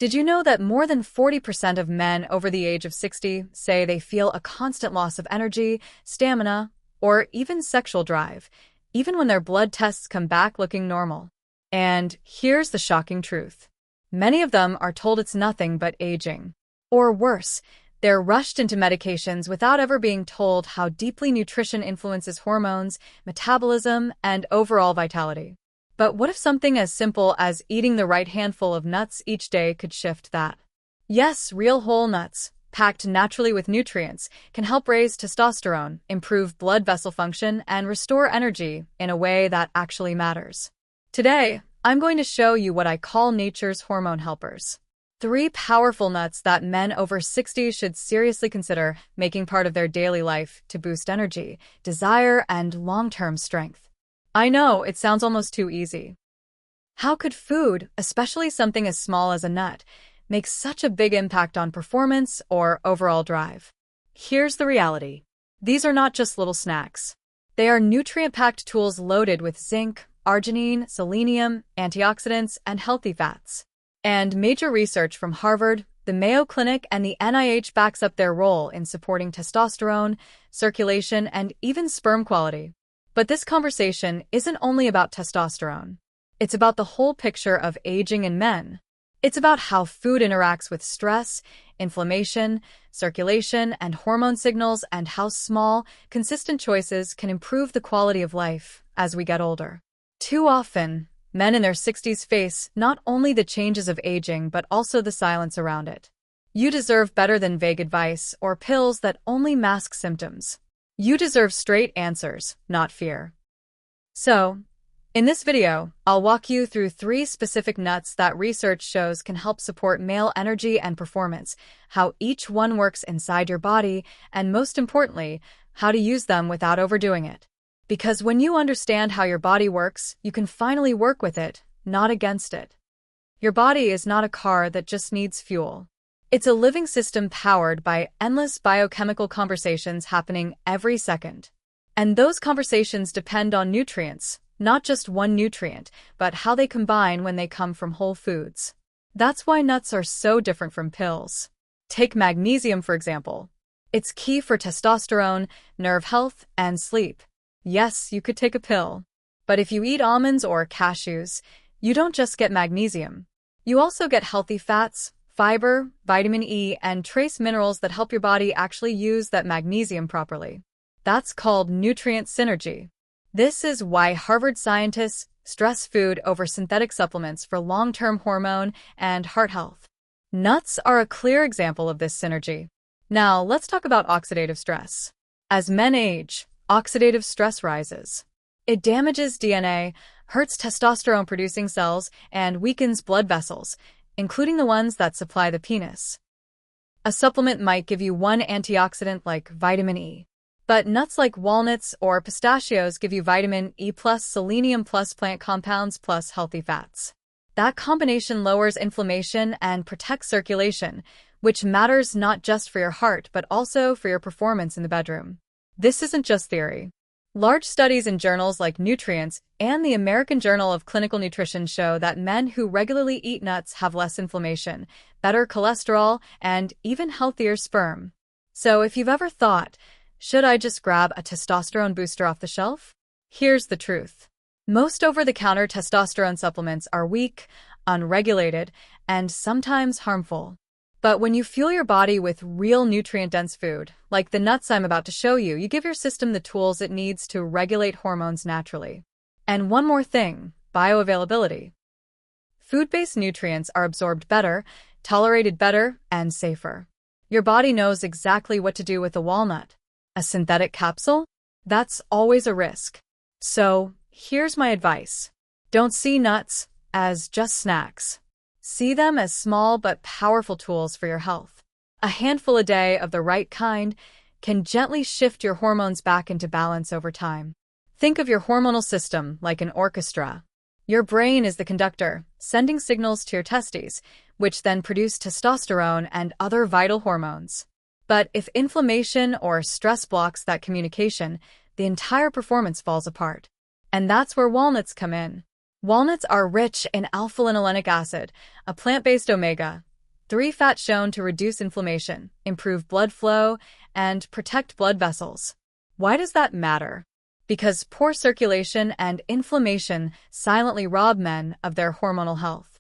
Did you know that more than 40% of men over the age of 60 say they feel a constant loss of energy, stamina, or even sexual drive, even when their blood tests come back looking normal? And here's the shocking truth. Many of them are told it's nothing but aging. Or worse, they're rushed into medications without ever being told how deeply nutrition influences hormones, metabolism, and overall vitality. But what if something as simple as eating the right handful of nuts each day could shift that? Yes, real whole nuts, packed naturally with nutrients, can help raise testosterone, improve blood vessel function, and restore energy in a way that actually matters. Today, I'm going to show you what I call nature's hormone helpers. 3 powerful nuts that men over 60 should seriously consider making part of their daily life to boost energy, desire, and long-term strength. I know, it sounds almost too easy. How could food, especially something as small as a nut, make such a big impact on performance or overall drive? Here's the reality. These are not just little snacks. They are nutrient-packed tools loaded with zinc, arginine, selenium, antioxidants, and healthy fats. And major research from Harvard, the Mayo Clinic, and the NIH backs up their role in supporting testosterone, circulation, and even sperm quality. But this conversation isn't only about testosterone. It's about the whole picture of aging in men. It's about how food interacts with stress, inflammation, circulation, and hormone signals, and how small, consistent choices can improve the quality of life as we get older. Too often, men in their 60s face not only the changes of aging but also the silence around it. You deserve better than vague advice or pills that only mask symptoms. You deserve straight answers, not fear. So, in this video, I'll walk you through 3 specific nuts that research shows can help support male energy and performance, how each one works inside your body, and most importantly, how to use them without overdoing it. Because when you understand how your body works, you can finally work with it, not against it. Your body is not a car that just needs fuel. It's a living system powered by endless biochemical conversations happening every second. And those conversations depend on nutrients, not just one nutrient, but how they combine when they come from whole foods. That's why nuts are so different from pills. Take magnesium, for example. It's key for testosterone, nerve health, and sleep. Yes, you could take a pill. But if you eat almonds or cashews, you don't just get magnesium. You also get healthy fats, fiber, vitamin E, and trace minerals that help your body actually use that magnesium properly. That's called nutrient synergy. This is why Harvard scientists stress food over synthetic supplements for long-term hormone and heart health. Nuts are a clear example of this synergy. Now, let's talk about oxidative stress. As men age, oxidative stress rises. It damages DNA, hurts testosterone-producing cells, and weakens blood vessels, including the ones that supply the penis. A supplement might give you one antioxidant like vitamin E, but nuts like walnuts or pistachios give you vitamin E plus selenium plus plant compounds plus healthy fats. That combination lowers inflammation and protects circulation, which matters not just for your heart but also for your performance in the bedroom. This isn't just theory. Large studies in journals like Nutrients and the American Journal of Clinical Nutrition show that men who regularly eat nuts have less inflammation, better cholesterol, and even healthier sperm. So if you've ever thought, should I just grab a testosterone booster off the shelf? Here's the truth. Most over-the-counter testosterone supplements are weak, unregulated, and sometimes harmful. But when you fuel your body with real nutrient-dense food, like the nuts I'm about to show you, you give your system the tools it needs to regulate hormones naturally. And one more thing, bioavailability. Food-based nutrients are absorbed better, tolerated better, and safer. Your body knows exactly what to do with a walnut. A synthetic capsule? That's always a risk. So, here's my advice. Don't see nuts as just snacks. See them as small but powerful tools for your health. A handful a day of the right kind can gently shift your hormones back into balance over time. Think of your hormonal system like an orchestra. Your brain is the conductor, sending signals to your testes, which then produce testosterone and other vital hormones. But if inflammation or stress blocks that communication, the entire performance falls apart. And that's where walnuts come in. Walnuts are rich in alpha-linolenic acid, a plant-based omega, 3 fats shown to reduce inflammation, improve blood flow, and protect blood vessels. Why does that matter? Because poor circulation and inflammation silently rob men of their hormonal health.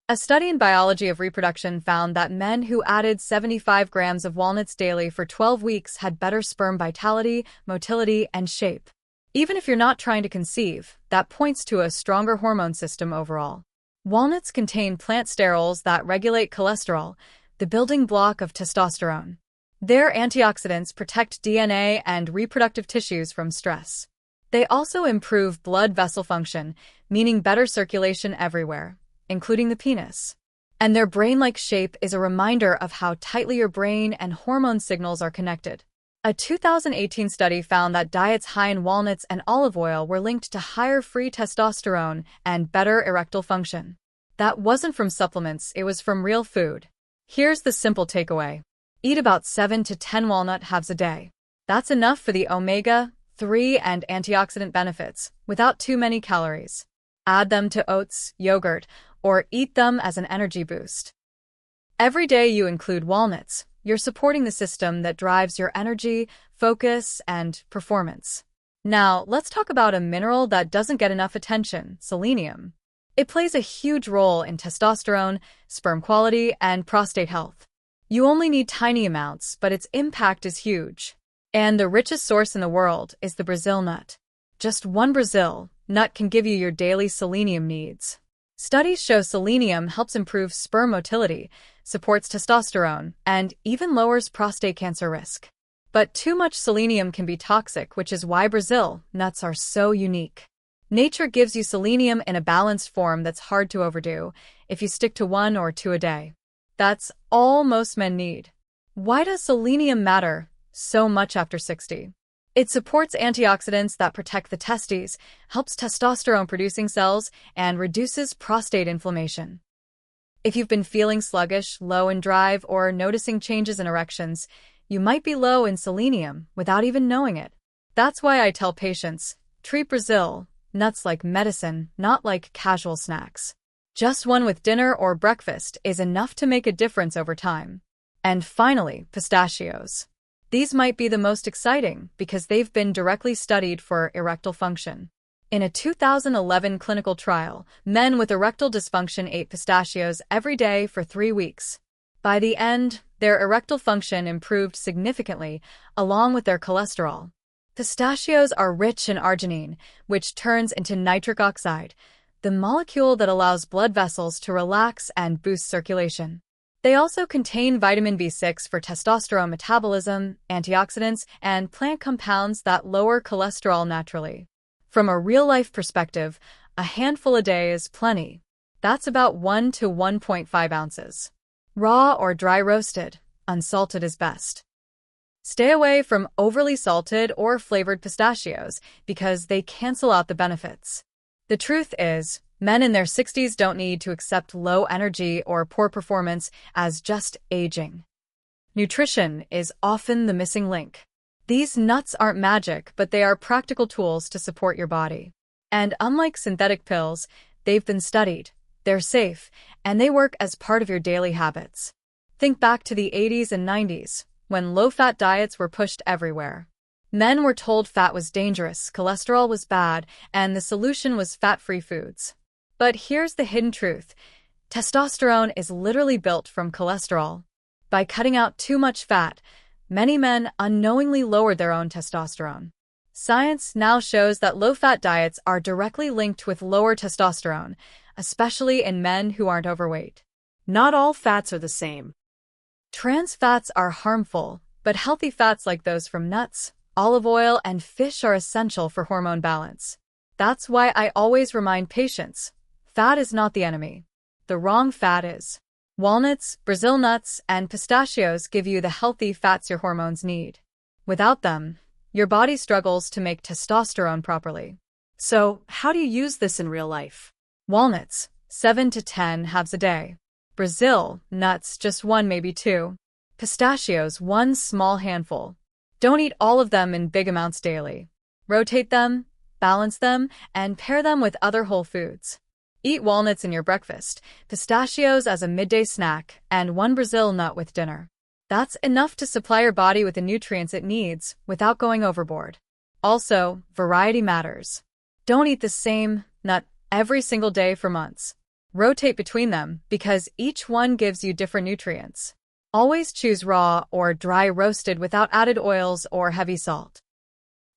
A study in biology of reproduction found that men who added 75 grams of walnuts daily for 12 weeks had better sperm vitality, motility, and shape. Even if you're not trying to conceive, that points to a stronger hormone system overall. Walnuts contain plant sterols that regulate cholesterol, the building block of testosterone. Their antioxidants protect DNA and reproductive tissues from stress. They also improve blood vessel function, meaning better circulation everywhere, including the penis. And their brain-like shape is a reminder of how tightly your brain and hormone signals are connected. A 2018 study found that diets high in walnuts and olive oil were linked to higher free testosterone and better erectile function. That wasn't from supplements, it was from real food. Here's the simple takeaway. Eat about 7 to 10 walnut halves a day. That's enough for the omega-3 and antioxidant benefits, without too many calories. Add them to oats, yogurt, or eat them as an energy boost. Every day you include walnuts, you're supporting the system that drives your energy, focus, and performance. Now, let's talk about a mineral that doesn't get enough attention, selenium. It plays a huge role in testosterone, sperm quality, and prostate health. You only need tiny amounts, but its impact is huge. And the richest source in the world is the Brazil nut. Just one Brazil nut can give you your daily selenium needs. Studies show selenium helps improve sperm motility, supports testosterone, and even lowers prostate cancer risk. But too much selenium can be toxic, which is why Brazil nuts are so unique. Nature gives you selenium in a balanced form that's hard to overdo if you stick to 1 or 2 a day. That's all most men need. Why does selenium matter so much after 60? It supports antioxidants that protect the testes, helps testosterone-producing cells, and reduces prostate inflammation. If you've been feeling sluggish, low in drive, or noticing changes in erections, you might be low in selenium without even knowing it. That's why I tell patients, treat Brazil nuts like medicine, not like casual snacks. Just one with dinner or breakfast is enough to make a difference over time. And finally, pistachios. These might be the most exciting because they've been directly studied for erectile function. In a 2011 clinical trial, men with erectile dysfunction ate pistachios every day for 3 weeks. By the end, their erectile function improved significantly, along with their cholesterol. Pistachios are rich in arginine, which turns into nitric oxide, the molecule that allows blood vessels to relax and boost circulation. They also contain vitamin B6 for testosterone metabolism, antioxidants, and plant compounds that lower cholesterol naturally. From a real-life perspective, a handful a day is plenty. That's about 1 to 1.5 ounces. Raw or dry roasted, unsalted is best. Stay away from overly salted or flavored pistachios because they cancel out the benefits. The truth is, men in their 60s don't need to accept low energy or poor performance as just aging. Nutrition is often the missing link. These nuts aren't magic, but they are practical tools to support your body. And unlike synthetic pills, they've been studied, they're safe, and they work as part of your daily habits. Think back to the 80s and 90s, when low-fat diets were pushed everywhere. Men were told fat was dangerous, cholesterol was bad, and the solution was fat-free foods. But here's the hidden truth. Testosterone is literally built from cholesterol. By cutting out too much fat, many men unknowingly lowered their own testosterone. Science now shows that low-fat diets are directly linked with lower testosterone, especially in men who aren't overweight. Not all fats are the same. Trans fats are harmful, but healthy fats like those from nuts, olive oil, and fish are essential for hormone balance. That's why I always remind patients, fat is not the enemy. The wrong fat is. Walnuts, Brazil nuts, and pistachios give you the healthy fats your hormones need. Without them, your body struggles to make testosterone properly. So, how do you use this in real life? Walnuts, 7 to 10 halves a day. Brazil nuts, just 1, maybe 2. Pistachios, 1 small handful. Don't eat all of them in big amounts daily. Rotate them, balance them, and pair them with other whole foods. Eat walnuts in your breakfast, pistachios as a midday snack, and one Brazil nut with dinner. That's enough to supply your body with the nutrients it needs without going overboard. Also, variety matters. Don't eat the same nut every single day for months. Rotate between them because each one gives you different nutrients. Always choose raw or dry roasted without added oils or heavy salt.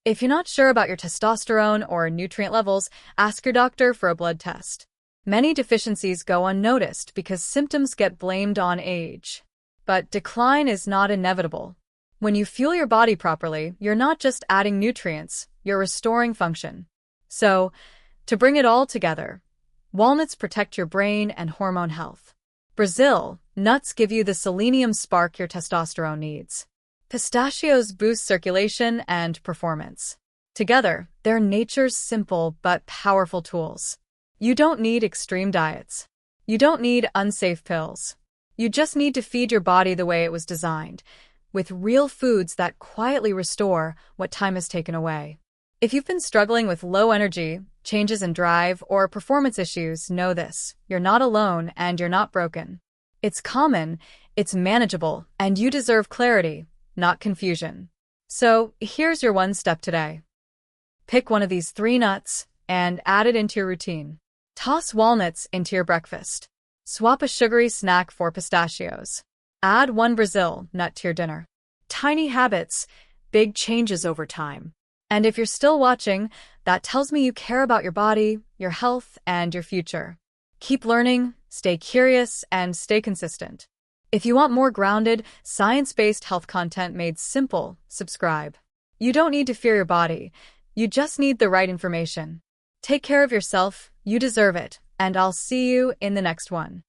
If you're not sure about your testosterone or nutrient levels, ask your doctor for a blood test. Many deficiencies go unnoticed because symptoms get blamed on age. But decline is not inevitable. When you fuel your body properly, you're not just adding nutrients, you're restoring function. So, to bring it all together, walnuts protect your brain and hormone health. Brazil nuts give you the selenium spark your testosterone needs. Pistachios boost circulation and performance. Together, they're nature's simple but powerful tools. You don't need extreme diets. You don't need unsafe pills. You just need to feed your body the way it was designed, with real foods that quietly restore what time has taken away. If you've been struggling with low energy, changes in drive, or performance issues, know this: you're not alone and you're not broken. It's common, it's manageable, and you deserve clarity, not confusion. So, here's your one step today. Pick one of these 3 nuts and add it into your routine. Toss walnuts into your breakfast. Swap a sugary snack for pistachios. Add one Brazil nut to your dinner. Tiny habits, big changes over time. And if you're still watching, that tells me you care about your body, your health, and your future. Keep learning, stay curious, and stay consistent. If you want more grounded, science-based health content made simple, subscribe. You don't need to fear your body. You just need the right information. Take care of yourself, you deserve it, and I'll see you in the next one.